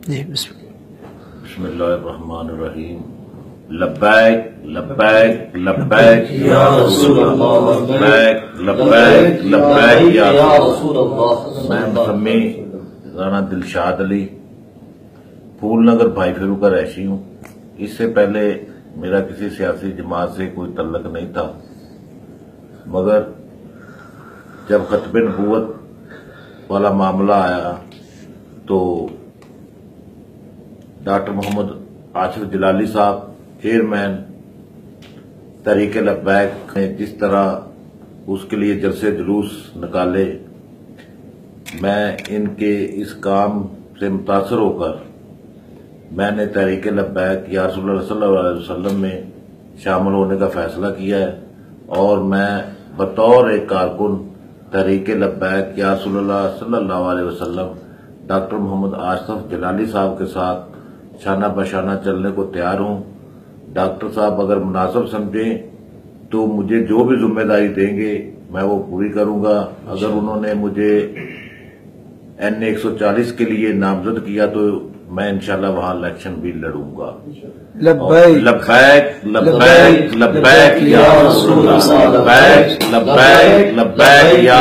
जी बिस्मिल्लाहिर्रहमानिर्रहीम। लब्बैक लब्बैक लब्बैक या रसूल अल्लाह, लब्बैक लब्बैक लब्बैक या रसूल अल्लाह। मैं मुसम्मी राना दिलशाद अली फूलनगर भाई फिरू का रहशी हूँ। इससे पहले मेरा किसी सियासी जमात से कोई तल्लक नहीं था, मगर जब खतबे नबूवत वाला मामला आया तो डॉक्टर मोहम्मद आसिफ जलाली साहब चेयरमैन तहरीक लब्बैक ने जिस तरह उसके लिए जलसे जुलूस निकाले, मैं इनके इस काम से मुतासर होकर मैंने तहरीक लब्बैक या रसूलुल्लाह सल्लल्लाहु अलैहि वसल्लम में शामिल होने का फैसला किया है और मैं बतौर एक कारकुन तहरीक लब्बैक या रसूलुल्लाह सल्लल्लाहु अलैहि वसल्लम डॉक्टर मोहम्मद आसिफ जलाली साहब के साथ शाना बशाना चलने को तैयार हूं। डॉक्टर साहब अगर मुनासिब समझें तो मुझे जो भी जिम्मेदारी देंगे मैं वो पूरी करूंगा। अगर उन्होंने मुझे NA 140 के लिए नामजद किया तो मैं इंशाल्लाह वहां इलेक्शन भी लड़ूंगा। लब्बैक लब्बैक लब्बैक लब्बैक या रसूल अल्लाह, लब्बैक लब्बैक लब्बैक या